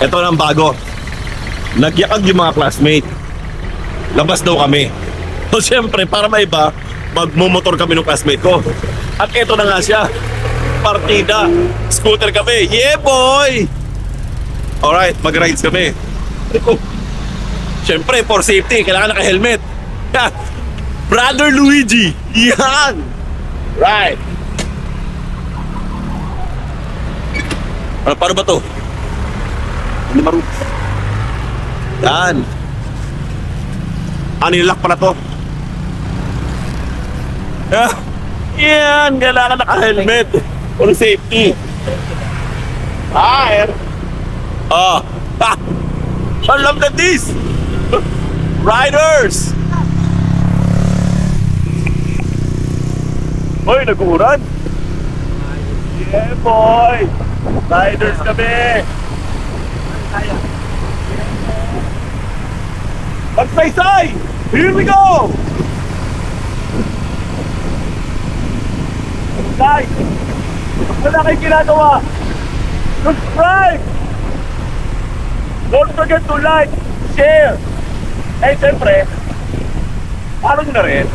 Ito na ang bago. Nagyakag yung mga classmate. Labas daw kami. So siyempre, para maiba, magmumotor kami ng classmate ko. At ito na nga siya. Partida. Scooter kami. Yeah, boy! Alright, mag-rides kami. Siyempre, for safety, kailangan naka-helmet. Yeah. Brother Luigi. Yan! Right. Paano ba to? Hindi marunong. Yan. Nilak pa na to. Yan, kailangan naka-helmet for safety. Fire. I love that this. Riders. Hoy, nag-uuran. Yeah, boy. Riders kami. Magsaysay. Here we go. Guys, wala kayong ginagawa. Subscribe! Don't forget to like, share. Eh, siyempre, follow nyo na rin.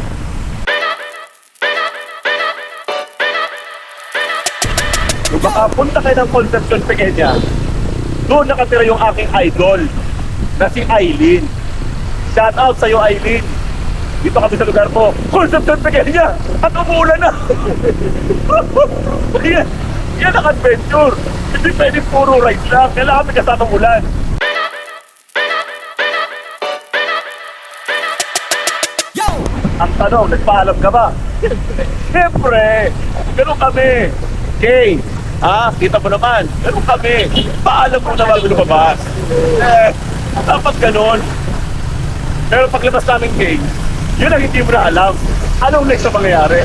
Kung baka punta kayo ng Concepcion, Pequeña, doon nakatira yung aking idol na si Aileen. Shout out sa'yo, Aileen. Dito kami sa lugar ko, Concepcion, Pequeña, at umuulan na. Yan ang adventure. Hindi pwede puro rides lang. Kailangan may kasamang ulan. Yo! Ang tanong, nagpaalam ka ba? Siyempre! Ganun kami. Kay, kita mo naman. Ganun kami. Paalam mo na bago lumabas. Dapat ganun. Pero paglabas namin, Kay, yun ang hindi mo na alam. Anong next na mangyayari?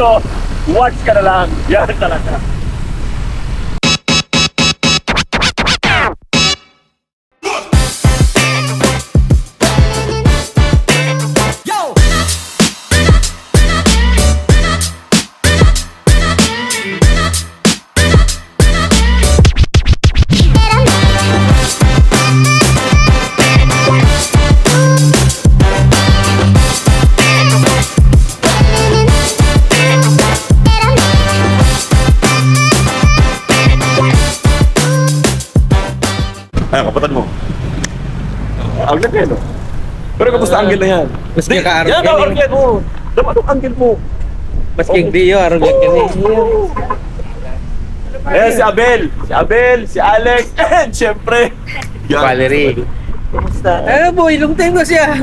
So, watch ka na lang. Yan talaga. Ay, kapatid mo. Ang laki, no? Pero kamusta angle na yan? Mas kaya ka-arog yan. Yan, angle mo. Dapat ang angle mo. Mas kaya di yun, arog yan kami. Si Abel. Si Abel, si Alex, and syempre, Valerie. Kumusta? Boy, long time ko siya.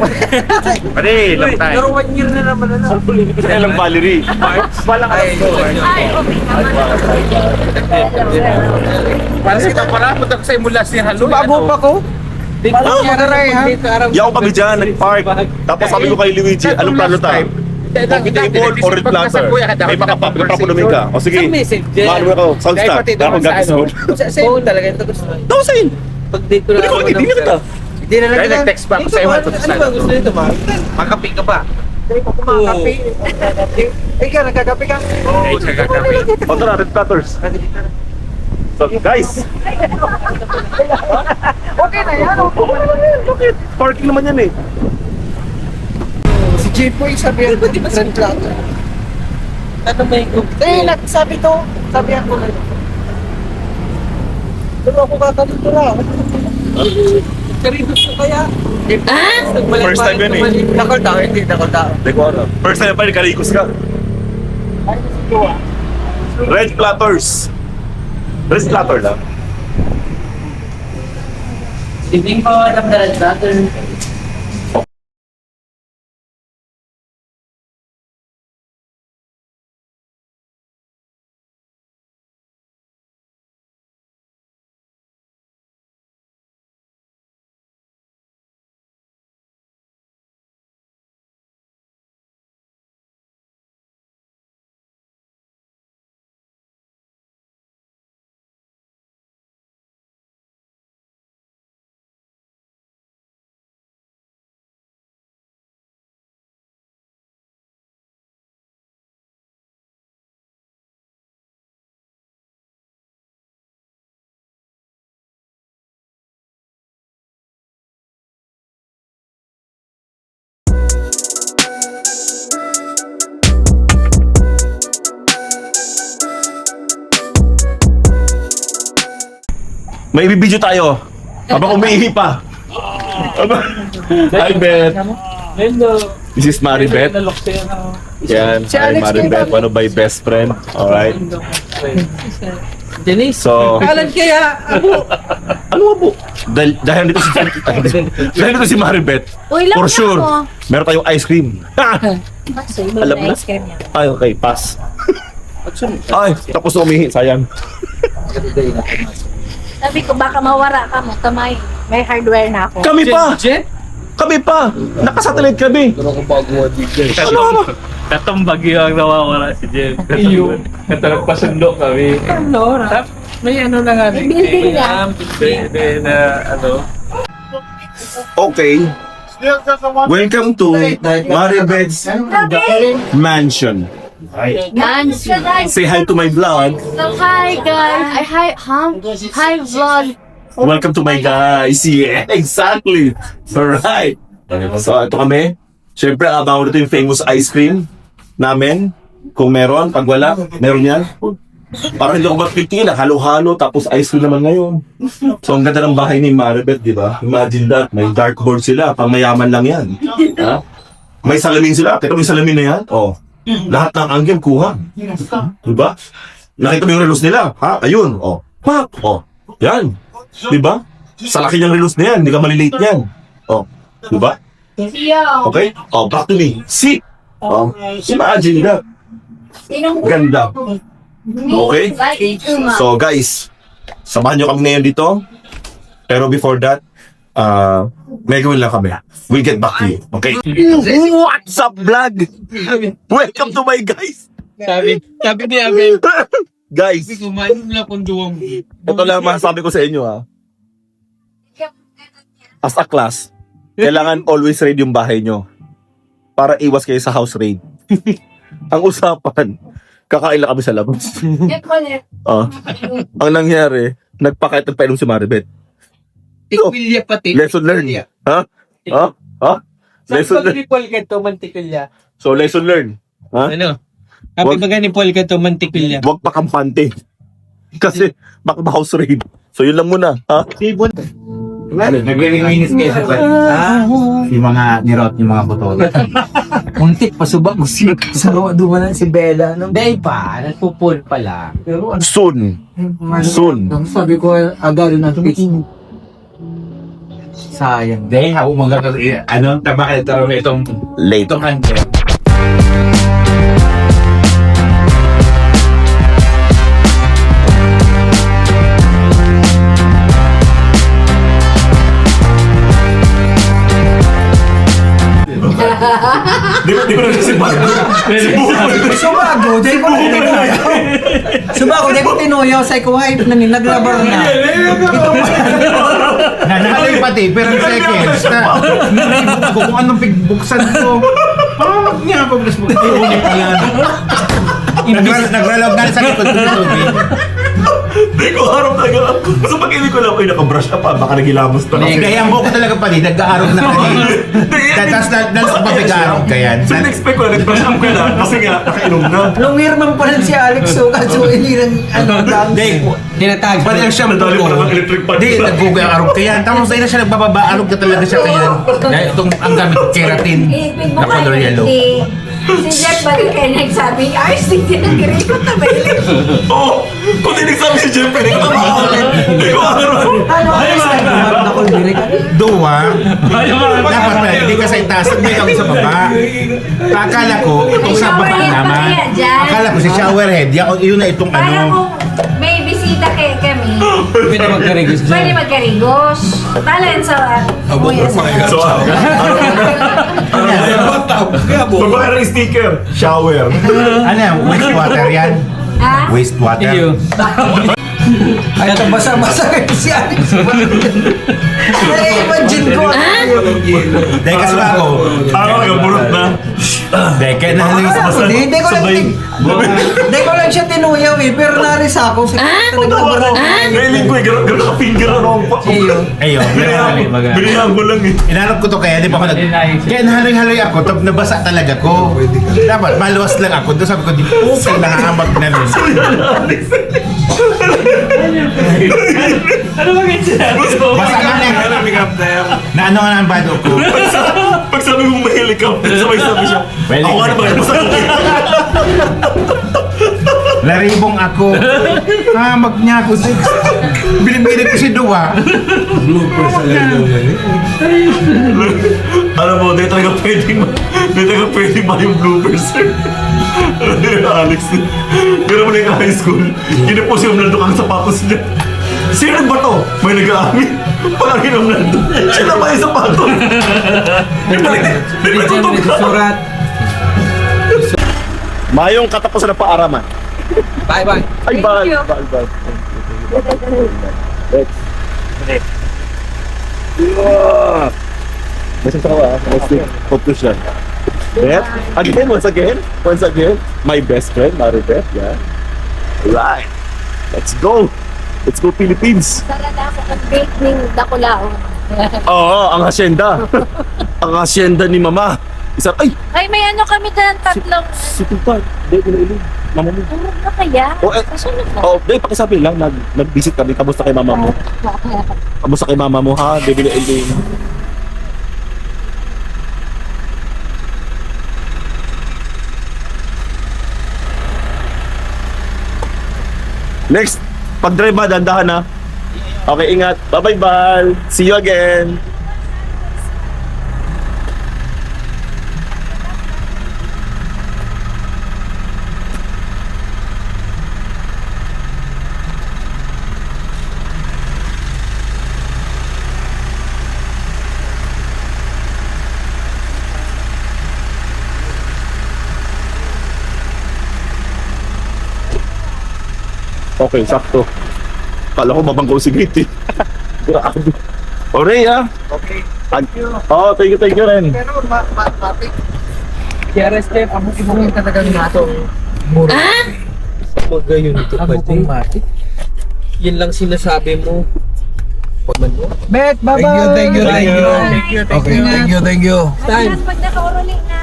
Pare, long time. Pero 1 year na naman na. Kaya lang Valerie. Walang alam ko. Para kita para punta ko sa imulas ni Halo. Bago pa ko. Dito Yaw kami dyan, nag-park. Tapos sabi ko kay Luigi, anong plano tayo? Coffee table or red platter? May makapapunumin ka. O sige, maano mo ako, soundstack. Ako gagisod. Sa phone talaga ito gusto. Tausain! Pag dito na ako. Hindi na kita. Hindi na lang kita. Nag-text pa ako sa iyo. Ano ba gusto nito, ma? Makapi ka ba? Makapi. Ikaw, nagkakapi ka? Oo, nagkakapi. O tara, red platters. So guys, Okay na yan. bakit? Parking naman yan eh. Si Jipoy sabi ko, di ba trend lang? Ano ba yung nagsabi to. Sabi ako na. Pero ako kakalito lang. Karidos na kaya? First time yan eh. Nakol tao, hindi nakol tao. Hindi ko alam. First time pa rin, karikos ka. Ay, siguro. Red platters. Red platter lang. Hindi ko alam na red platter. May ibibidyo tayo. Habang umiihi pa. Hi, Beth. Hello. This is Maribeth. Yan, Si hi Alex Maribeth, one of my best friend. Alright. Denise. So, Kalan kaya ako. ano nga po? Dahil dito si dahil dito si Maribeth. Uy, lang For na sure, ako. meron tayong ice cream. Alam na? Ice cream niya. Ay, okay, pass. Ay, tapos na umihi, sayang. Sabi ko, baka mawara ka mo. Kamay. May hardware na ako. Kami pa! Jet? Kami pa! Nakasatellite kami! Ano ba? Katong bagyo ang nawawala si Jen. Iyo. Katalagpasundo kami. Lora. May ano na nga. May building niya. Na ano. Okay. Welcome to Maribeth's Mansion. Say hi to my vlog. Hi, guys. Hi, vlog. Welcome to my guys. Yeah, exactly. Alright. So, ito kami. Siyempre, abangan ito yung famous ice cream namin. Kung meron, pag wala, meron yan. Parang hindi ako matitingin, halo-halo, tapos ice cream naman ngayon. So, ang ganda ng bahay ni Maribeth, di ba? Imagine that, may dartboard sila, pang mayaman lang yan. Ha? May salamin sila, teka, may salamin na yan? Oh. Lahat ng anggel, kuha. Di ba? Nakita mo yung relos nila, ha? Ayun, oh. Pak! Oh. Yan. Di ba? Sa laki niyang relos na yan, hindi ka malilate yan. Oh. Di ba? Okay? Oh, back to me. See? Oh. Imagine that. Ganda. Okay? So guys, samahan nyo kami ngayon dito. Pero before that, may gawin lang kami. We'll get back to you. Okay? What's up, vlog? Welcome to my guys. Sabi ni Abel. Guys, Kumain na kung duwang. ito lang masasabi ko sa inyo ha. As a class, kailangan always raid yung bahay nyo. Para iwas kayo sa house raid. Ang usapan, kakain lang kami sa labas. Ang nangyari, nagpakait ng painom si Maribeth. Tikilya pati. Lesson learned. Ha? Ha? Ha? Lesson Sabi learned. ni Paul Kato, mantikilya. So, lesson learned. Ha? Ano? Happy baga ni Paul Kato, mantikilya. Huwag pa kampante. Kasi, baka house raid. So, yun lang muna. Ha? Nagre-reminis kayo sa yung mga nirot, yung mga buto. Muntik, pasubak mo si dumanan si Bella. Day pa, nagpupul pala. Pero ano, Soon. Soon. sabi ko, agad na ito. Sayang. Day, ako ano, tabakit itong Late. handle. Di ko na si Maribeth. Subago, di ko tinuyaw. Subago, di ko tinuyaw. Say ko, ay, naglabar na. Ito pa. Nanalo pati, pero in seconds, narinig ko kung anong pigbuksan ko. Parang wag niya ako, gusto mo. Iunin ko yan. Naglalog na sa likod ko ng tubig. Di ko harap na gano'n. So pag hindi ko lang kayo nakabrush ka pa, baka nagilamos na kasi. Kaya ang buhok ko talaga pati, nag-aarog na kanina. Tapos nalas pa big-aarog ka yan. So in-expect ko na nag-brush up ka na kasi nga nakainom na. Lungirman pa rin si Alex, so kaso hindi ng dance. Hindi, Tinatag. pati lang siya Nadali pa ng electric pan. Hindi, nag-google ang arog ka yan. Tapos ayun na siya nagbababa, arog ka talaga siya kaya. Dahil itong ang gamit, keratin na color yellow. Si Jack ba rin kayo nagsabi, ay, sige, nag-record na ba yun? Oo! Kung tinigsabi si Jeffrey, hindi ko makakakit. Hindi ko harap. Ano, Alex, naglabar na ko direct. Duwa, dapat pala, hindi ka sa itaas, hindi ka sa baba. Akala ko, itong sa baba Shower head naman. pa kaya dyan? Akala ko si shower head, yun na itong Para ano. kung may bisita kami, Pwede magkarigos pwede magkarigos. Balance sa So, babae ng sticker. Shower. Ano yan, wastewater yan? Ha? Wastewater. Iyo. Ay, ito basa-basa rin si Alex. Ay, imagine ko. Dahil kasi ako, Yung burot na. dahil kaya nahalagay sa basa. Hindi ko lang hindi ko lang siya tinuyaw eh, pero naris ako. Naglabar na. Nailing ko eh, gano'n ka-finger ano ang pa. Ayun, Binihan ko lang eh. inanap ko to kaya, di ba ako kaya nahaloy-haloy ako, tapos nabasa talaga ko. Dapat, maluwas lang ako. Doon sabi ko, di po, kaya nangaambag na nun. Ano ba Basta nga na. Helicopter. Na ano nga ang bado ko. Pag sabi mong may helicopter, sabay-sabay siya. Well, Ako ano ba yun? Basta Laribong ako. Mag niya ako. Binibili ko si Dua. Alam mo, di talaga pwedeng ba yung bloopers, sir? Alex, pero mula yung high school, ginapos yung Ronaldo kang sapatos niya. Sino ba to? May nag-aamin. Pagkagin ng Ronaldo. Siya na ba yung sapatos? Surat. Mayong katapusan ng paaraman. Bye-bye. Ay, Thank bye. you. Bye. Yeah. Message ako next week. Conclusion. Beth, once again, my best friend, Maribeth, yeah. Alright. Let's go Philippines. Sara na ako ang bake ng Dakulao. Oo, ang hacienda. Ang hacienda ni Mama. Ay, Ay, may ano kami dyan, tatlong. si Tita, hindi, Mama mo. Tulog na kaya? Oh, Kasunod na. Oh, dahil pakisabi lang, nag-visit kami. Kamusta kay Mama mo? Kamusta kay Mama mo, ha? Baby na Eileen. Next, pag-drive ba, dandahan na. Okay, ingat. Bye-bye, Bal. See you again. Okay, sakto. Kala ko mabanggaw si Gate eh. Grabe. O Ray, ha? Okay. Thank you rin. Pero mati. Kaya Steph, abuk-ibuk yung talagang nato. Ah? Mga yun ito pati. Mati. Yan lang sinasabi mo. Bet, bye-bye. Thank you. Okay, thank you. Time. Pag naka-uruling na.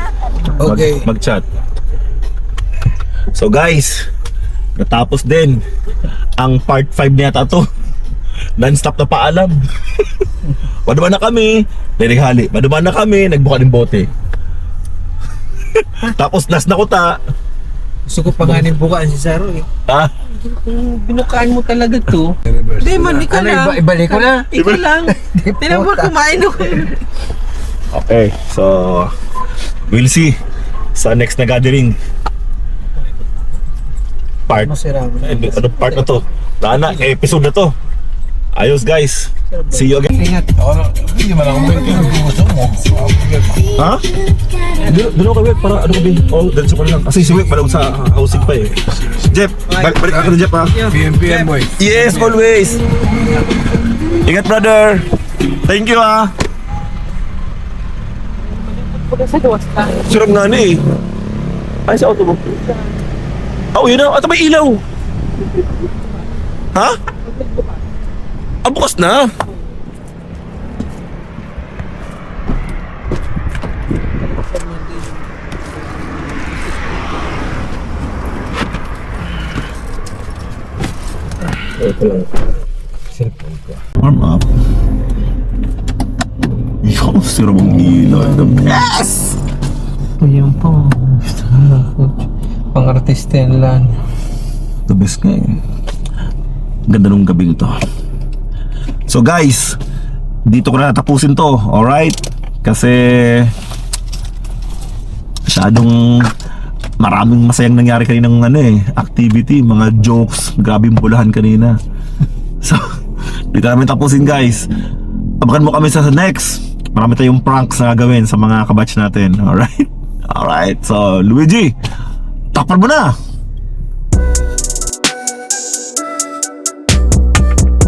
Okay. Mag-chat. So guys, natapos din ang part 5 niya to. Non-stop na paalam. Maduman na kami, nilighali. Maduman na kami, nagbuka ng bote. Tapos last na kuta. Gusto ko pa nga bukaan si Saro eh. Ha? Binukaan mo talaga to. Hindi man, ikaw lang. Ibalik ko na. Ikaw lang. Tinabot kumain ako. Okay, so we'll see sa next na gathering. Part. Masira mo na. Ano part na to? Lana, episode na to. Ayos guys. See you again. Ingat. Hindi man ako may gusto mo. Ha? Doon ako kay para ano ba? Oh, diretso ko lang. Kasi si Wick malawag sa housing pa eh. Jeff, balik ako na Jeff ha. PMPM boy. Yes, always. Ingat brother. Thank you ha. Surag nga na eh. Ay, sa auto mo. Oh, yun na. Ito may ilaw. Ha? Ah, bukas na. Warm up. Yo, sira mong ilaw. The best! Ayan po. Pang-artista lang. The best nga eh. Ganda nung gabing to. So guys, dito ko na tapusin to, alright? Kasi masyadong maraming masayang nangyari kaninang activity, mga jokes, grabe yung bulahan kanina. So, dito namin tapusin guys. Abangan mo kami sa next. Marami tayong pranks na gagawin sa mga kabatch natin, alright? Alright, so Luigi, takpan mo na!